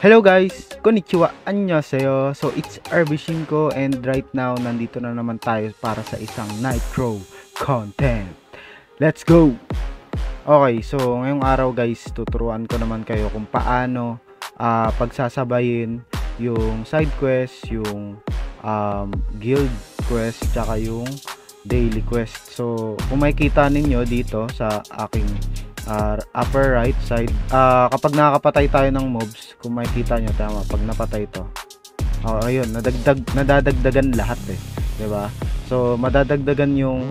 Hello guys! Konnichiwa! Annyeonghaseyo! So it's RB Shinko and right now nandito na naman tayo para sa isang Nitro content. Let's go! Okay, so ngayong araw guys, tuturuan ko naman kayo kung paano pagsasabayin yung side quest, yung guild quest, tsaka yung daily quest. So kung makikita ninyo dito sa aking upper right side, kapag nakakapatay tayo ng mobs, kung makikita nyo, tama, pag napatay to, ayun, nadadagdagan lahat diba? So madadagdagan yung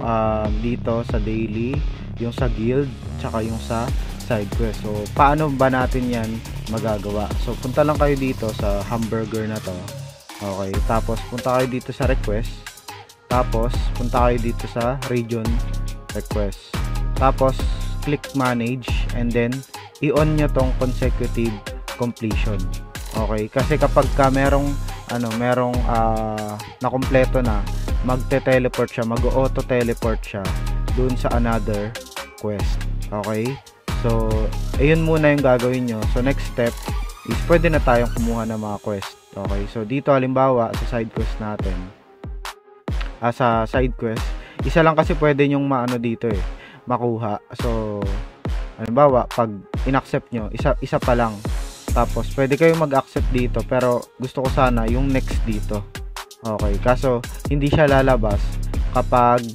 dito sa daily, yung sa guild, tsaka yung sa side quest. So paano ba natin yan magagawa? So punta lang kayo dito sa hamburger na to. Okay, tapos punta kayo dito sa request, tapos punta kayo dito sa region request, tapos click manage, and then i-on nyo tong consecutive completion. Okay, kasi kapag ka merong na kompleto na, magte-teleport siya, mag-auto teleport siya dun sa another quest. Okay, so ayun muna yung gagawin nyo. So next step is pwede na tayong kumuha ng mga quest. Okay, so dito halimbawa sa side quest natin, sa side quest, isa lang kasi pwede nyong maano dito makuha. So halimbawa pag in-accept nyo, isa pa lang, tapos pwede kayo mag-accept dito, pero gusto ko sana yung next dito. Okay, kaso hindi siya lalabas kapag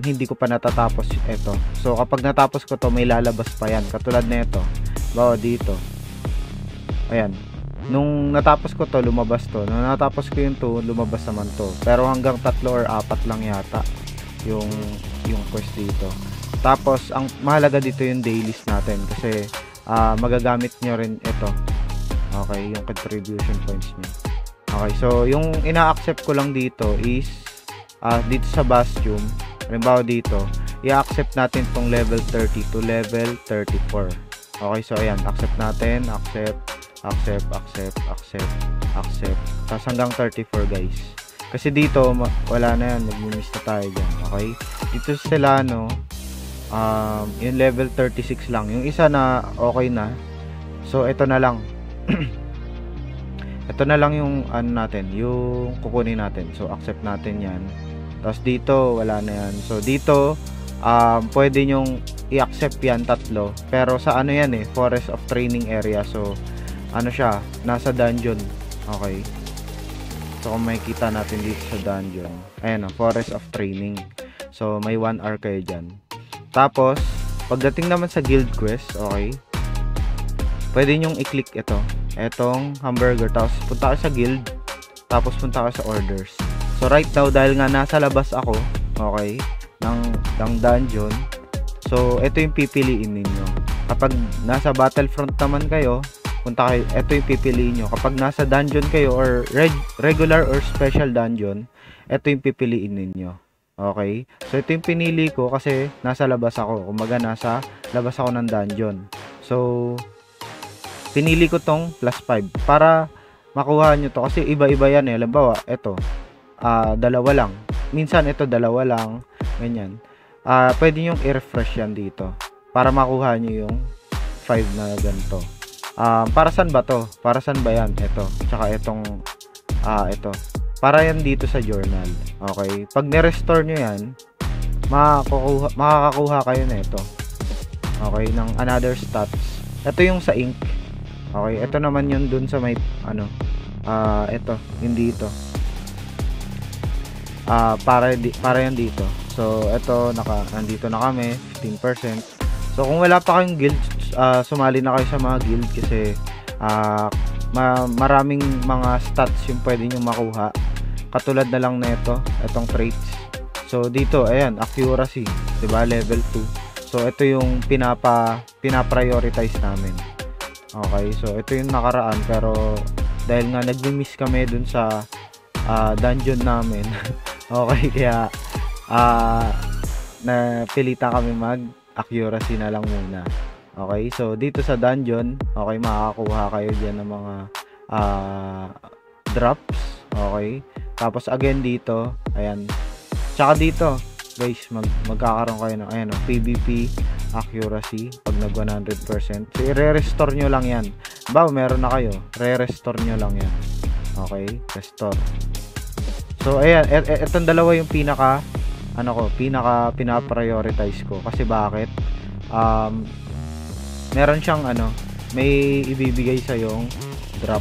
hindi ko pa natatapos ito. So kapag natapos ko to, may lalabas pa yan, katulad nito, bawa dito, ayan, nung natapos ko to, lumabas to. Nung natapos ko yung to, lumabas naman to. Pero hanggang 3 or 4 lang yata yung quest dito. Tapos ang mahalaga dito yung dailies natin, kasi magagamit nyo rin ito. Okay, yung contribution points nyo. Okay, so yung ina-accept ko lang dito is dito sa Bastion, halimbawa dito, i-accept natin tong level 30 to level 34. Okay, so ayan, accept natin, accept, tapos hanggang 34 guys. Kasi dito wala na yan, mag-miss na tayo dyan. Okay, dito sila yung level 36 lang, yung isa na okay na. So ito na lang ito na lang yung natin, yung kukunin natin. So accept natin yan, tapos dito wala na yan. So dito pwede nyong i-accept yan tatlo, pero sa ano yan forest of training area. So ano siya, nasa dungeon. Okay, so kung makikita natin dito sa dungeon, ayan forest of training. So may 1 hour kayo dyan. Tapos pagdating naman sa guild quest, okay, pwede nyong i-click etong hamburger, tapos punta kayo sa guild, tapos punta kayo sa orders. So right now, dahil nga nasa labas ako, okay, ng dungeon, so ito yung pipiliin ninyo. Kapag nasa battlefront naman kayo, punta kayo, ito yung pipiliin nyo. Kapag nasa dungeon kayo, or regular or special dungeon, ito yung pipiliin ninyo. Okay, so ito yung pinili ko kasi nasa labas ako, kumaga nasa labas ako ng dungeon. So pinili ko tong +5 para makuha nyo to, kasi iba-iba yan halimbawa ito dalawa lang, minsan ito dalawa lang, ganyan. Pwede nyong i-refresh yan dito para makuha nyo yung 5 na ganito. Para saan ba to? Para saan ba yan? Ito, tsaka itong ito, para yan dito sa journal. Okay, pag ni-restore nyo yan, makakakuha kayo na ito, okay, ng another stats. Ito yung sa ink. Okay, ito naman yun dun sa may ito, hindi ito, para yan dito. So ito, nandito na kami 15%. So kung wala pa kayong guild, sumali na kayo sa mga guild, kasi maraming mga stats yung pwede nyo makuha, katulad na lang na itong traits. So dito, ayan, accuracy, diba, level 2. So ito yung pinaprioritize namin. Okay, so ito yung nakaraan, pero dahil nga nagmi-miss kami dun sa dungeon namin okay, kaya napilitan kami mag accuracy na lang muna. Okay, so dito sa dungeon, okay, makakakuha kayo dyan ng mga drops. Okay, tapos again dito, ayan, tsaka dito guys, magkakaroon kayo ng ayan, PVP accuracy pag nag 100%. So i-restore nyo lang yan. Bawa meron na kayo, re-restore nyo lang yan. Okay, restore. So ayan, etong dalawa yung pinaka pina-prioritize ko. Kasi bakit? Meron siyang may ibibigay sa yung drop.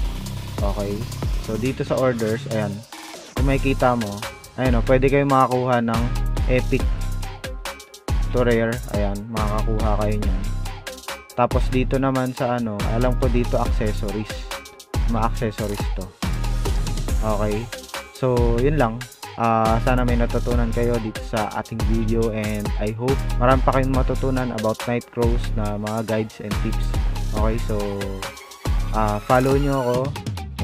Okay. So dito sa orders, ayan. Kung makikita mo, ayan pwede kayo makakuha ng epic to rare. Ayan, makakakuha kayo niyan. Tapos dito naman sa alam ko dito accessories. Ma-accessories to. Okay. So, yun lang. Sana may natutunan kayo dito sa ating video, and I hope marami pa kayong matutunan about Nightcrawls na mga guides and tips. Okay, so follow nyo ako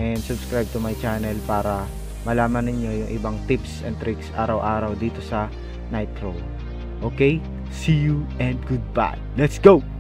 and subscribe to my channel para malaman ninyo yung ibang tips and tricks araw-araw dito sa Nightcrawl. Okay, see you and goodbye. Let's go!